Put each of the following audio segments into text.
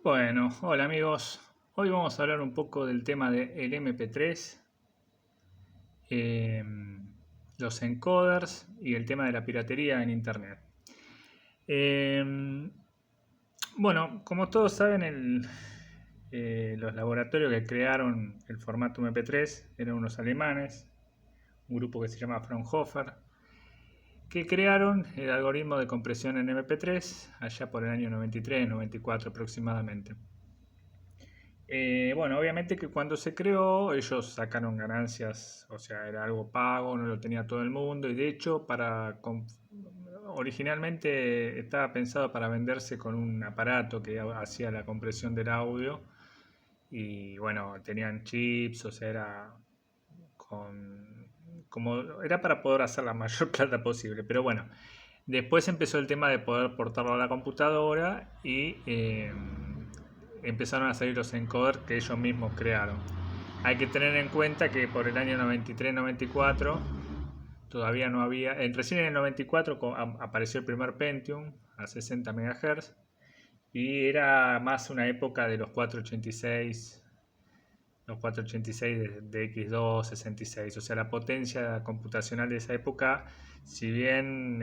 Bueno, hola amigos. Hoy vamos a hablar un poco del tema del MP3, eh, los encoders y el tema de la piratería en Internet. Eh, bueno, como todos saben, los laboratorios que crearon el formato MP3 eran unos alemanes, un grupo que se llama Fraunhofer, que crearon el algoritmo de compresión en MP3 allá por el año 93-94 aproximadamente. Bueno, obviamente que cuando se creó ellos sacaron ganancias, o sea, era algo pago, no lo tenía todo el mundo y de hecho originalmente estaba pensado para venderse con un aparato que hacía la compresión del audio y bueno, tenían chips, o sea, era para poder hacer la mayor plata posible, pero bueno, después empezó el tema de poder portarlo a la computadora y empezaron a salir los encoders que ellos mismos crearon. Hay que tener en cuenta que por el año 93-94 todavía no había, recién en el 94 apareció el primer Pentium a 60 MHz y era más una época de los 486 de X2, 66. O sea, la potencia computacional de esa época, si bien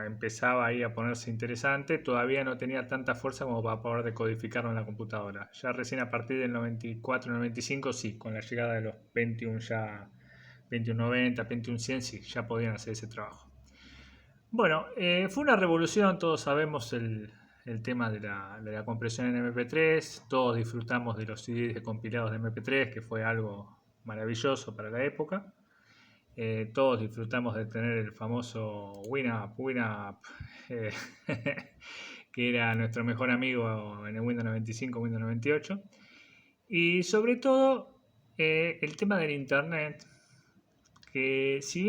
empezaba ahí a ponerse interesante, todavía no tenía tanta fuerza como para poder decodificarlo en la computadora. Ya recién a partir del 94-95, sí, con la llegada de los Pentium ya, Pentium 90, Pentium 100, sí, ya podían hacer ese trabajo. Bueno, fue una revolución, todos sabemos el tema de la compresión en MP3, todos disfrutamos de los CDs de compilados de MP3, que fue algo maravilloso para la época. Todos disfrutamos de tener el famoso Winamp, eh, que era nuestro mejor amigo en el Windows 95, Windows 98. Y sobre todo el tema del Internet, que si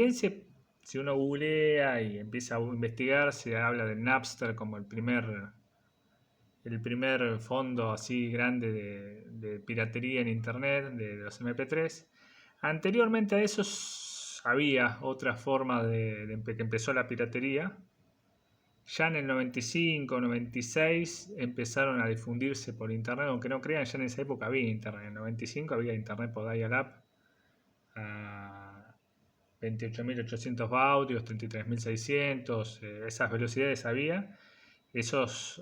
uno googlea y empieza a investigar, se habla de Napster como el primer fondo así grande de piratería en internet de los MP3. Anteriormente a eso había otra forma que empezó la piratería. Ya en el 95, 96 empezaron a difundirse por internet, aunque no crean, ya en esa época había internet. En el 95 había internet por dial-up a 28.800 baudios, 33.600, esas velocidades había.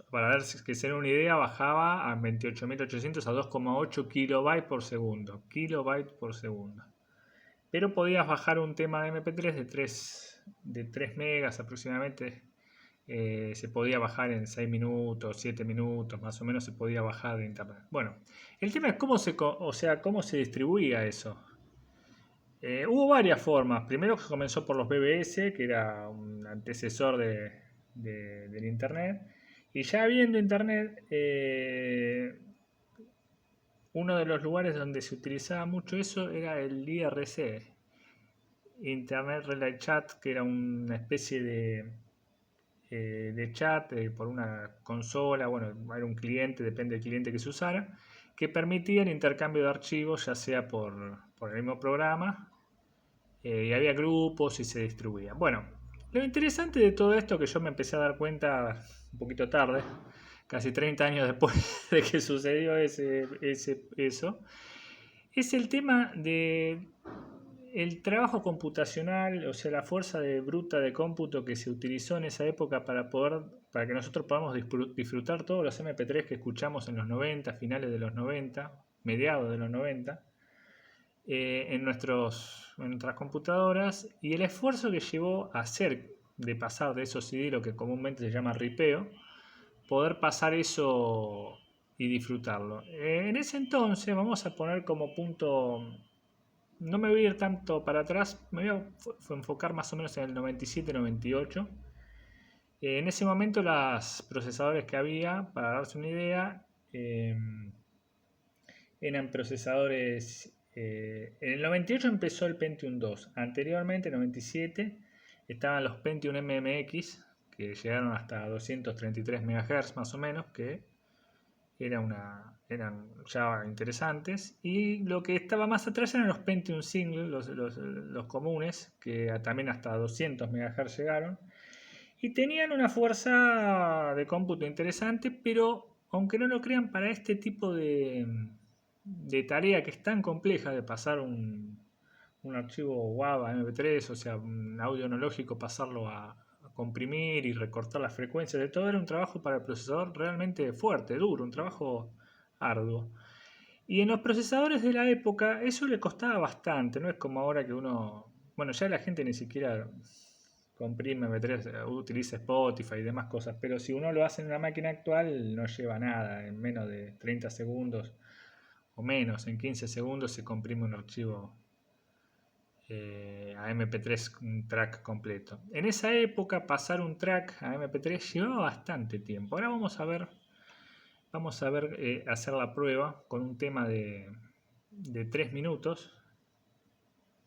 Para dar que se den una idea, bajaba a 28.800 a 2,8 kilobytes por segundo. Kilobytes por segundo. Pero podías bajar un tema de MP3 de 3 megas aproximadamente. Se podía bajar en 6 minutos, 7 minutos, más o menos se podía bajar de internet. Bueno, el tema es cómo se distribuía eso. Hubo varias formas. Primero comenzó por los BBS, que era un antecesor del Internet. Y ya habiendo Internet, uno de los lugares donde se utilizaba mucho eso era el IRC, Internet Relay Chat, que era una especie de chat por una consola, bueno, era un cliente, depende del cliente que se usara, que permitía el intercambio de archivos, ya sea por el mismo programa, y había grupos y se distribuía. Bueno, lo interesante de todo esto que yo me empecé a dar cuenta un poquito tarde, casi 30 años después de que sucedió eso, es el tema de el trabajo computacional, o sea, la fuerza bruta de cómputo que se utilizó en esa época para que nosotros podamos disfrutar todos los MP3 que escuchamos en los 90, finales de los 90, mediados de los 90, en nuestras computadoras, y el esfuerzo que llevó a hacer de pasar de esos CD, lo que comúnmente se llama ripeo, poder pasar eso y disfrutarlo. En ese entonces, vamos a poner como punto, no me voy a ir tanto para atrás, me voy a enfocar más o menos en el 97-98. En ese momento los procesadores que había, para darse una idea, eran procesadores. En el 98 empezó el Pentium 2. Anteriormente, en el 97, estaban los Pentium MMX, que llegaron hasta 233 MHz más o menos, que eran ya interesantes. Y lo que estaba más atrás eran los Pentium Single, los comunes, que también hasta 200 MHz llegaron. Y tenían una fuerza de cómputo interesante, pero aunque no lo crean, para este tipo de tarea que es tan compleja de pasar un archivo WAV a MP3, o sea, un audio analógico, pasarlo a comprimir y recortar las frecuencias de todo, era un trabajo para el procesador realmente fuerte, duro, un trabajo arduo. Y en los procesadores de la época eso le costaba bastante, no es como ahora que uno, bueno, ya la gente ni siquiera comprime MP3, utiliza Spotify y demás cosas, pero si uno lo hace en una máquina actual no lleva nada, en menos de 30 segundos o menos, en 15 segundos se comprime un archivo a MP3, un track completo. En esa época pasar un track a MP3 llevaba bastante tiempo. Ahora vamos a ver hacer la prueba con un tema de 3 minutos,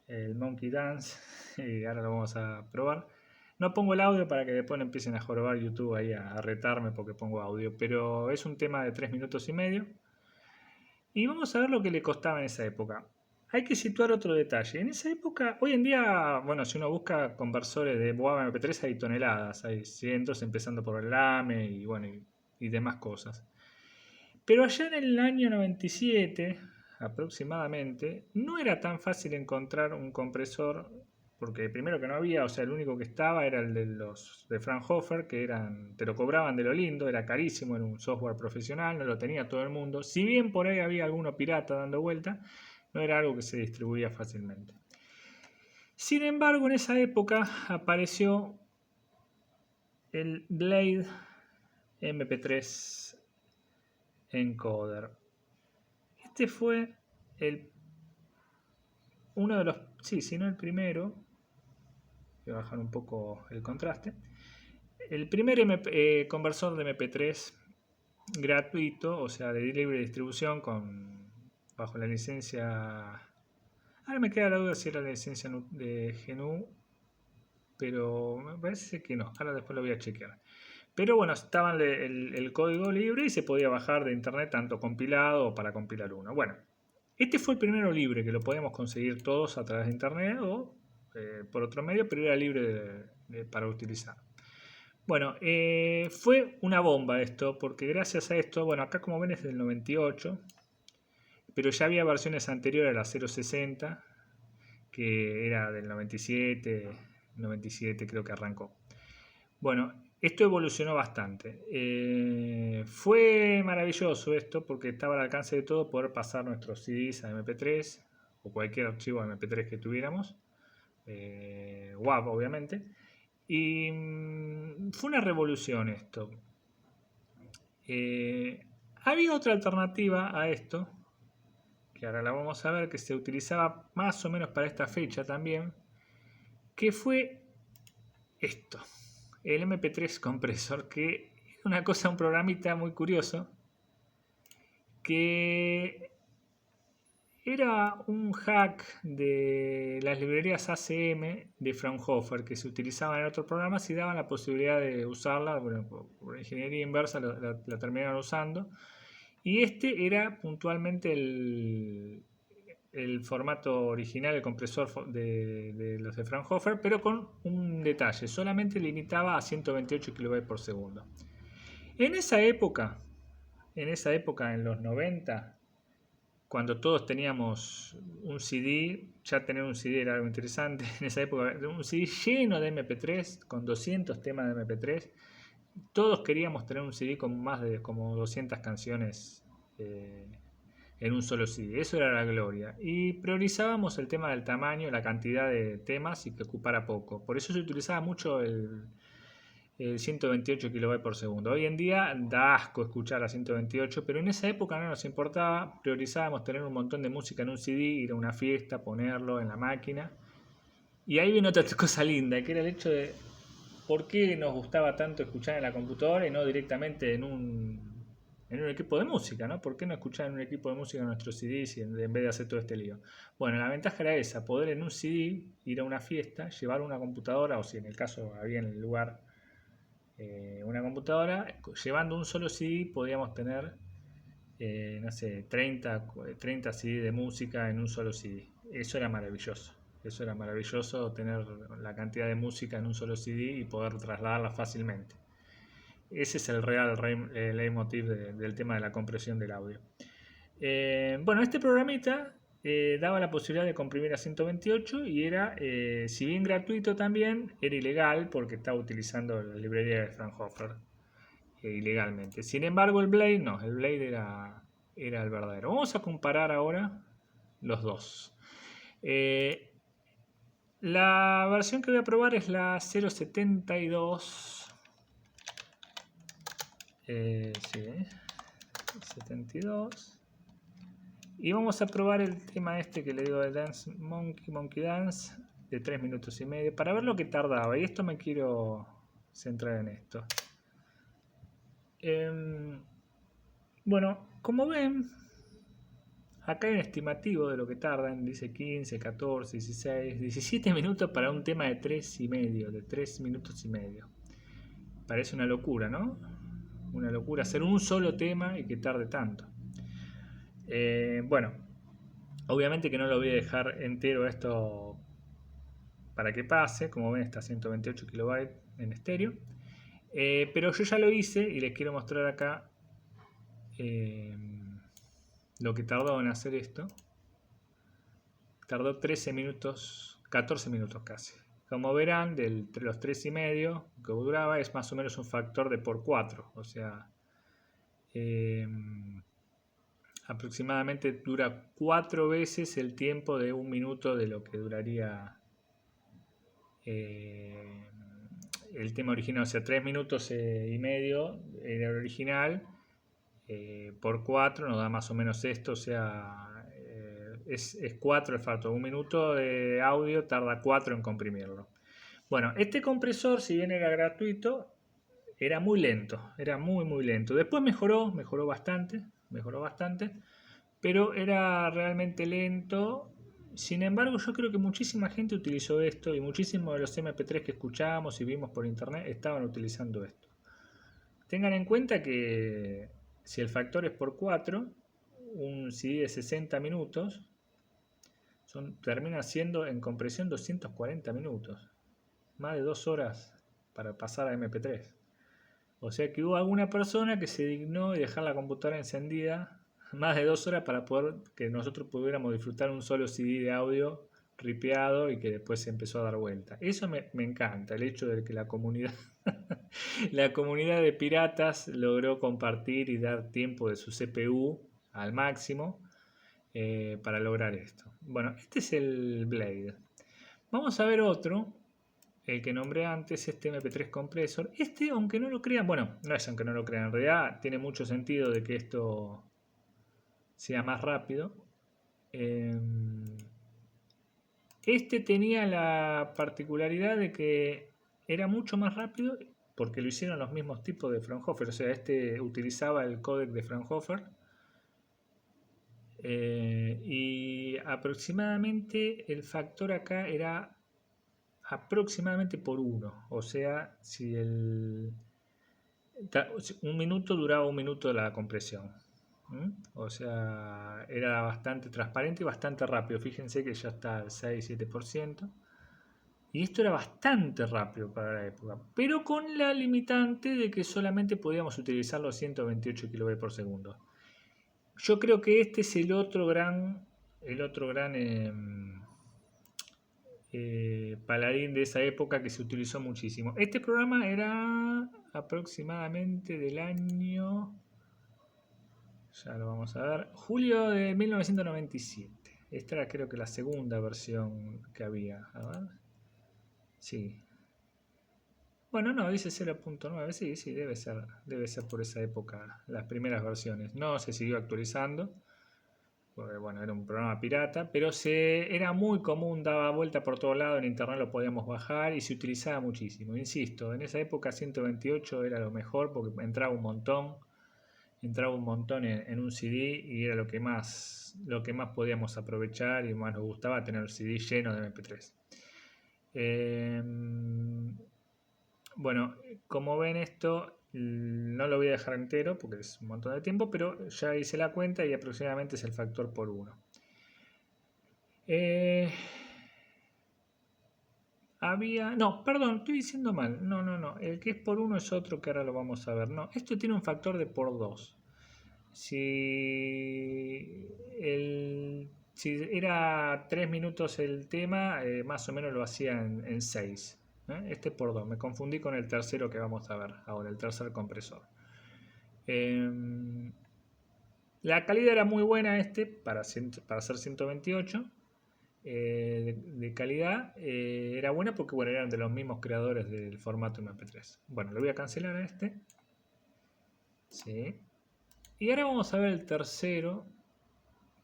el Monkey Dance, y ahora lo vamos a probar. No pongo el audio para que después no empiecen a jorobar YouTube ahí a retarme porque pongo audio, pero es un tema de 3 minutos y medio. Y vamos a ver lo que le costaba en esa época. Hay que situar otro detalle. En esa época, hoy en día, bueno, si uno busca conversores de WAV MP3 hay toneladas, hay cientos, empezando por el LAME y bueno, y demás cosas. Pero allá en el año 97, aproximadamente, no era tan fácil encontrar un compresor, porque primero que no había, o sea, el único que estaba era el de los de Fraunhofer, que eran, te lo cobraban de lo lindo, era carísimo, era un software profesional, no lo tenía todo el mundo. Si bien por ahí había alguno pirata dando vuelta, no era algo que se distribuía fácilmente. Sin embargo, en esa época apareció el Blade MP3 Encoder. Este fue el, uno de los, sí, si no el primero, voy a bajar un poco el contraste, el primer conversor de MP3 gratuito, o sea, de libre distribución bajo la licencia, ahora me queda la duda si era la licencia de GNU, pero me parece que no, ahora después lo voy a chequear. Pero bueno, estaba el código libre y se podía bajar de internet tanto compilado o para compilar uno. Bueno, este fue el primero libre, que lo podíamos conseguir todos a través de internet o por otro medio, pero era libre para utilizar. Bueno, fue una bomba esto, porque gracias a esto, bueno, acá como ven es del 98, pero ya había versiones anteriores a la 060, que era del 97 creo que arrancó. Bueno, esto evolucionó bastante. Fue maravilloso esto porque estaba al alcance de todo poder pasar nuestros CDs a MP3 o cualquier archivo MP3 que tuviéramos, WAV obviamente. Y fue una revolución esto. Había otra alternativa a esto, que ahora la vamos a ver, que se utilizaba más o menos para esta fecha también, que fue esto, el MP3 compresor, que es una cosa, un programita muy curioso, que era un hack de las librerías ACM de Fraunhofer que se utilizaban en otros programas y daban la posibilidad de usarla, bueno, por ingeniería inversa la terminaron usando. Y este era puntualmente el formato original, el compresor de los de Fraunhofer, pero con un detalle, solamente limitaba a 128 kilobytes por segundo. En esa época, en los 90, cuando todos teníamos un CD, ya tener un CD era algo interesante, en esa época, un CD lleno de MP3, con 200 temas de MP3, todos queríamos tener un CD con más de como 200 canciones en un solo CD, eso era la gloria. Y priorizábamos el tema del tamaño, la cantidad de temas y que ocupara poco. Por eso se utilizaba mucho el 128 kilobytes por segundo. Hoy en día da asco escuchar a 128, pero en esa época no nos importaba, priorizábamos tener un montón de música en un CD, ir a una fiesta, ponerlo en la máquina. Y ahí viene otra cosa linda, que era el hecho de por qué nos gustaba tanto escuchar en la computadora y no directamente en un equipo de música, ¿no? ¿Por qué no escuchar en un equipo de música nuestros CDs en vez de hacer todo este lío? Bueno, la ventaja era esa, poder en un CD ir a una fiesta, llevar una computadora, o si en el caso había en el lugar una computadora, llevando un solo CD podíamos tener, no sé, 30 CD de música en un solo CD. Eso era maravilloso. Eso era maravilloso, tener la cantidad de música en un solo CD y poder trasladarla fácilmente. ese es el real leitmotiv del tema de la compresión del audio. Bueno, este programita daba la posibilidad de comprimir a 128 y era, si bien gratuito también, era ilegal porque estaba utilizando la librería de Fraunhofer ilegalmente. Sin embargo, el Blade no, el Blade era el verdadero. Vamos a comparar ahora los dos. La versión que voy a probar es la 072. Sí, 72. Y vamos a probar el tema este que le digo de Dance Monkey Dance, de 3 minutos y medio, para ver lo que tardaba. Y esto me quiero centrar en esto. Bueno, como ven, acá hay un estimativo de lo que tardan. Dice 15, 14, 16, 17 minutos para un tema de 3 y medio, de 3 minutos y medio. Parece una locura, ¿no? Una locura hacer un solo tema y que tarde tanto. Bueno, obviamente que no lo voy a dejar entero esto para que pase. Como ven, está a 128 kilobytes en estéreo. Pero yo ya lo hice y les quiero mostrar acá lo que tardó en hacer esto. Tardó 13 minutos, 14 minutos casi. Como verán, de los 3 y medio que duraba es más o menos un factor de por 4. O sea, aproximadamente dura 4 veces el tiempo de un minuto de lo que duraría el tema original. O sea, 3 minutos y medio en el original, por 4 nos da más o menos esto. O sea, es 4 el factor. Un minuto de audio tarda 4 en comprimirlo. Bueno, este compresor, si bien era gratuito, era muy lento, era muy lento. Después mejoró bastante, pero era realmente lento. Sin embargo, yo creo que muchísima gente utilizó esto y muchísimos de los MP3 que escuchábamos y vimos por internet estaban utilizando esto. Tengan en cuenta que si el factor es por 4, un CD de 60 minutos termina siendo en compresión 240 minutos. Más de 2 horas para pasar a MP3. O sea que hubo alguna persona que se dignó de dejar la computadora encendida más de 2 horas para poder que nosotros pudiéramos disfrutar un solo CD de audio ripeado y que después se empezó a dar vuelta. Eso me encanta, el hecho de que la comunidad la comunidad de piratas logró compartir y dar tiempo de su CPU al máximo para lograr esto. Bueno, este es el Blade. Vamos a ver otro, el que nombré antes, este MP3 Compressor. Este, aunque no lo crean, bueno, no es aunque no lo crean, en realidad tiene mucho sentido de que esto sea más rápido. Este tenía la particularidad de que era mucho más rápido porque lo hicieron los mismos tipos de Fraunhofer. O sea, este utilizaba el códec de Fraunhofer. Y aproximadamente el factor acá era aproximadamente por 1. O sea, si un minuto duraba un minuto la compresión. O sea, era bastante transparente y bastante rápido. Fíjense que ya está al 6-7%. Y esto era bastante rápido para la época, pero con la limitante de que solamente podíamos utilizar los 128 kb por segundo. Yo creo que este es el otro gran paladín de esa época que se utilizó muchísimo. Este programa era aproximadamente del año, ya lo vamos a ver, julio de 1997. Esta era creo que la segunda versión que había. A ver. Sí. Bueno, no, dice 0.9, sí, debe ser por esa época, las primeras versiones. No se siguió actualizando, porque bueno, era un programa pirata, pero era muy común, daba vuelta por todo lado, en internet lo podíamos bajar y se utilizaba muchísimo. Insisto, en esa época 128 era lo mejor porque entraba un montón en un CD y era lo que más podíamos aprovechar y más nos gustaba tener el CD lleno de MP3. Bueno, como ven esto, no lo voy a dejar entero porque es un montón de tiempo, pero ya hice la cuenta y aproximadamente es el factor por 1. No, perdón, estoy diciendo mal. No. El que es por 1 es otro que ahora lo vamos a ver. No, esto tiene un factor de por 2. Si era 3 minutos el tema, más o menos lo hacía en 6. Este por 2. Me confundí con el tercero que vamos a ver ahora, el tercer compresor. La calidad era muy buena para ser 128. De calidad era buena porque bueno, eran de los mismos creadores del formato MP3. Bueno, lo voy a cancelar a este. Sí. Y ahora vamos a ver el tercero,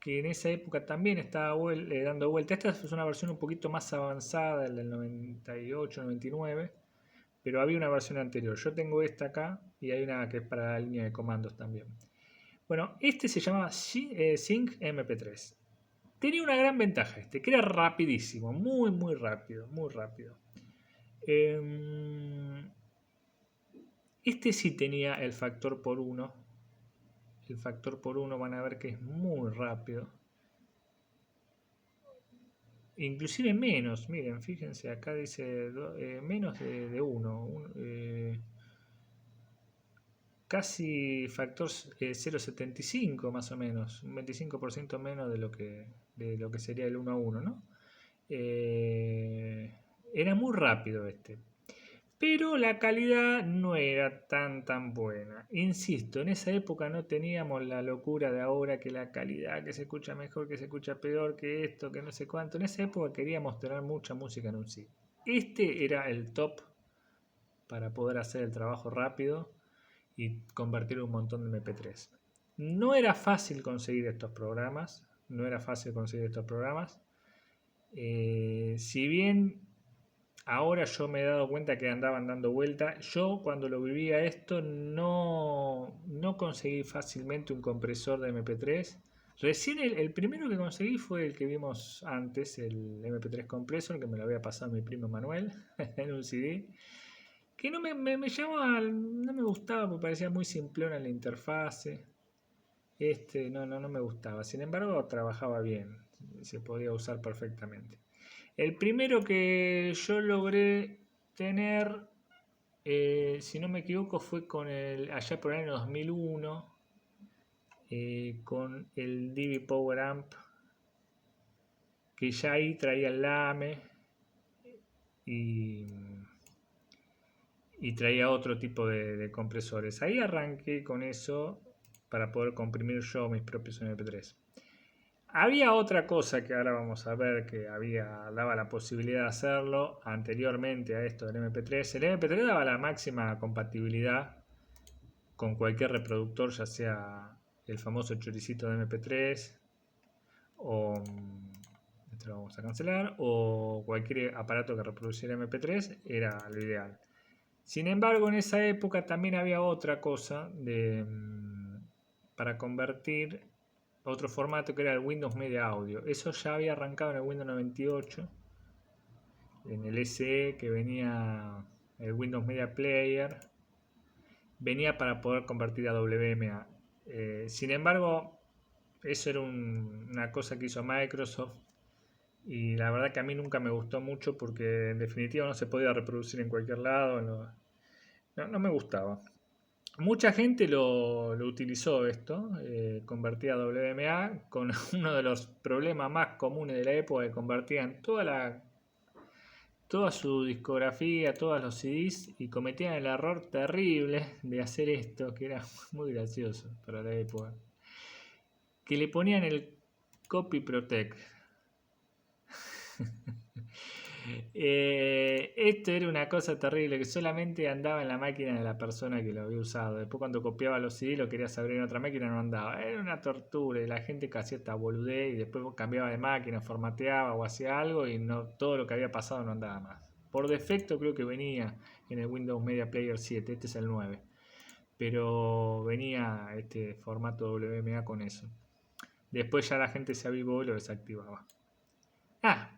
que en esa época también estaba dando vuelta. Esta es una versión un poquito más avanzada, el del 98, 99, pero había una versión anterior. Yo tengo esta acá y hay una que es para la línea de comandos también. Bueno, este se llamaba Sync MP3. Tenía una gran ventaja que era rapidísimo, muy rápido, muy rápido. Este sí tenía el factor por 1. El factor por 1 van a ver que es muy rápido. Inclusive menos, miren, fíjense, acá dice menos de 1. Casi factor 0,75 más o menos, un 25% menos de lo que sería el 1 a 1, ¿no? Era muy rápido este. Pero la calidad no era tan buena. Insisto, en esa época no teníamos la locura de ahora que la calidad, que se escucha mejor, que se escucha peor, que esto, que no sé cuánto. En esa época queríamos tener mucha música en un CD. Este era el top para poder hacer el trabajo rápido y convertir un montón de MP3. No era fácil conseguir estos programas. Si bien ahora yo me he dado cuenta que andaban dando vuelta. Yo cuando lo vivía esto no conseguí fácilmente un compresor de MP3. Recién el primero que conseguí fue el que vimos antes, el MP3 Compressor, que me lo había pasado mi primo Manuel en un CD. Que no me llamaba, no me gustaba porque parecía muy simplona en la interfase. No me gustaba. Sin embargo, trabajaba bien. Se podía usar perfectamente. El primero que yo logré tener, si no me equivoco, fue allá por el año 2001, con el Divi Power Amp, que ya ahí traía el LAME y traía otro tipo de compresores. Ahí arranqué con eso para poder comprimir yo mis propios MP3. Había otra cosa que ahora vamos a ver que daba la posibilidad de hacerlo anteriormente a esto del MP3. El MP3 daba la máxima compatibilidad con cualquier reproductor, ya sea el famoso choricito de MP3 o esto lo vamos a cancelar, o cualquier aparato que reproduciera MP3 era lo ideal. Sin embargo, en esa época también había otra cosa para convertir otro formato que era el Windows Media Audio. Eso ya había arrancado en el Windows 98, en el SE, que venía el Windows Media Player, venía para poder convertir a WMA. Sin embargo, eso era una cosa que hizo Microsoft y la verdad que a mí nunca me gustó mucho porque en definitiva no se podía reproducir en cualquier lado. No me gustaba. Mucha gente lo utilizó esto, convertía a WMA con uno de los problemas más comunes de la época, que convertían toda su discografía, todos los CDs y cometían el error terrible de hacer esto, que era muy gracioso para la época, que le ponían el Copy Protect. Esto era una cosa terrible que solamente andaba en la máquina de la persona que lo había usado. Después cuando copiaba los CD lo querías abrir en otra máquina, no andaba. Era una tortura y la gente que hacía esta boludez y después cambiaba de máquina, formateaba o hacía algo y todo lo que había pasado no andaba más. Por defecto creo que venía en el Windows Media Player 7, este es el 9. Pero venía este formato WMA con eso. Después ya la gente se avivó y lo desactivaba.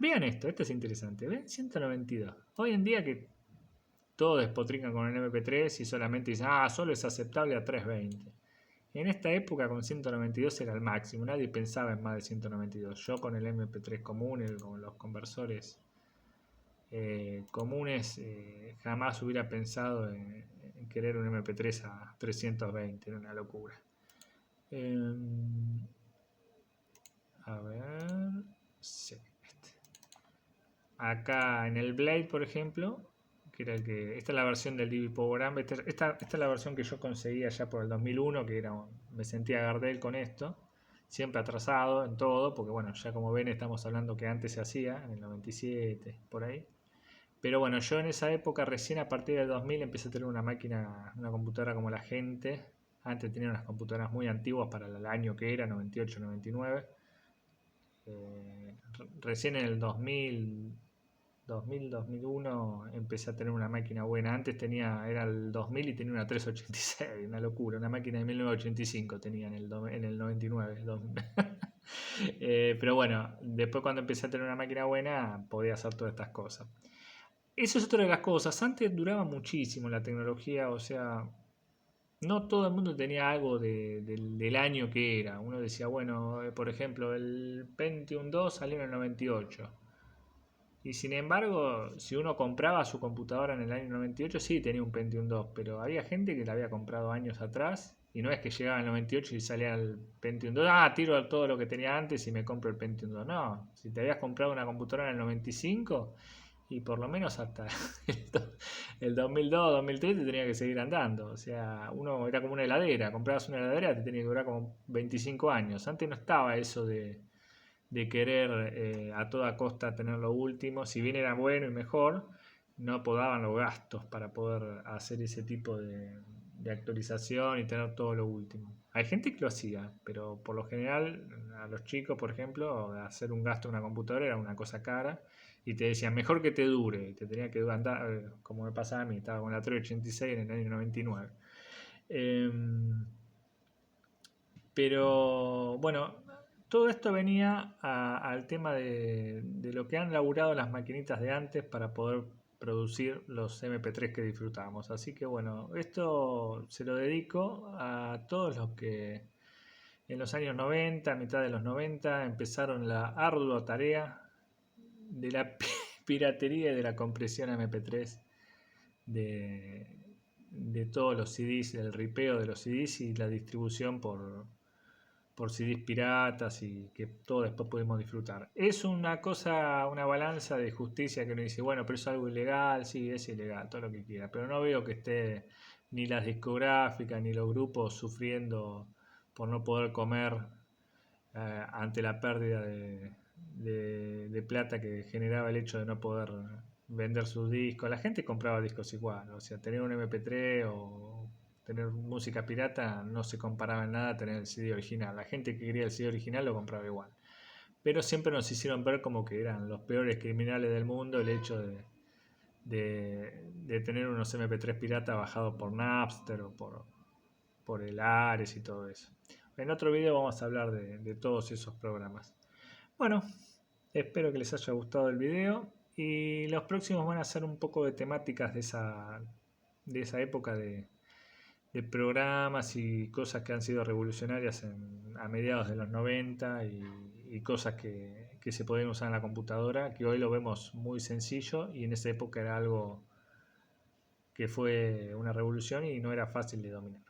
Vean esto es interesante. ¿Ven? 192. Hoy en día que todos despotrican con el MP3 y solamente dicen, solo es aceptable a 320. En esta época con 192 era el máximo, nadie pensaba en más de 192. Yo con el MP3 común, con los conversores comunes, jamás hubiera pensado en querer un MP3 a 320, era una locura. A ver, sí, acá en el Blade, por ejemplo, que era esta es la versión del Divi Power Amp, esta es la versión que yo conseguía ya por el 2001, que era me sentía Gardel con esto, siempre atrasado en todo, porque bueno, ya como ven estamos hablando que antes se hacía, en el 97, por ahí. Pero bueno, yo en esa época, recién a partir del 2000, empecé a tener una máquina, una computadora como la gente. Antes tenía unas computadoras muy antiguas para el año que era, 98, 99. Recién en el 2001 empecé a tener una máquina buena. Antes era el 2000 y tenía una 386, una locura. Una máquina de 1985 tenía en el 99. Pero bueno, después cuando empecé a tener una máquina buena podía hacer todas estas cosas. Eso es otra de las cosas. Antes duraba muchísimo la tecnología, o sea, no todo el mundo tenía algo del año que era. Uno decía, bueno, por ejemplo, el Pentium 2 salió en el 98. Y sin embargo, si uno compraba su computadora en el año 98, sí tenía un Pentium 2, pero había gente que la había comprado años atrás y no es que llegaba el 98 y salía el Pentium 2, tiro todo lo que tenía antes y me compro el Pentium 2. No, si te habías comprado una computadora en el 95 y por lo menos hasta el 2002, 2003 te tenía que seguir andando. O sea, uno era como una heladera, comprabas una heladera, te tenía que durar como 25 años. Antes no estaba eso de querer a toda costa tener lo último, si bien era bueno y mejor, no podaban los gastos para poder hacer ese tipo de actualización y tener todo lo último. Hay gente que lo hacía, pero por lo general a los chicos, por ejemplo, hacer un gasto en una computadora era una cosa cara y te decían mejor que te dure, te tenía que andar, como me pasaba a mí, estaba con la 386 en el año 99. Pero bueno, todo esto venía al tema de lo que han laburado las maquinitas de antes para poder producir los MP3 que disfrutamos. Así que bueno, esto se lo dedico a todos los que en los años 90, a mitad de los 90, empezaron la ardua tarea de la piratería y de la compresión MP3 de, de todos los CDs, del ripeo de los CDs y la distribución por CDs piratas y que todo después pudimos disfrutar. Es una cosa, una balanza de justicia que uno dice, bueno, pero es algo ilegal, sí, es ilegal, todo lo que quiera, pero no veo que esté ni las discográficas ni los grupos sufriendo por no poder comer ante la pérdida de plata que generaba el hecho de no poder vender sus discos. La gente compraba discos igual, o sea, tener un MP3 o tener música pirata no se comparaba en nada a tener el CD original. La gente que quería el CD original lo compraba igual. Pero siempre nos hicieron ver como que eran los peores criminales del mundo el hecho de tener unos MP3 pirata bajados por Napster o por el Ares y todo eso. En otro video vamos a hablar de todos esos programas. Bueno, espero que les haya gustado el video y los próximos van a ser un poco de temáticas de esa época de programas y cosas que han sido revolucionarias a mediados de los 90 y cosas que se pueden usar en la computadora, que hoy lo vemos muy sencillo y en esa época era algo que fue una revolución y no era fácil de dominar.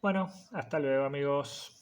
Bueno, hasta luego amigos.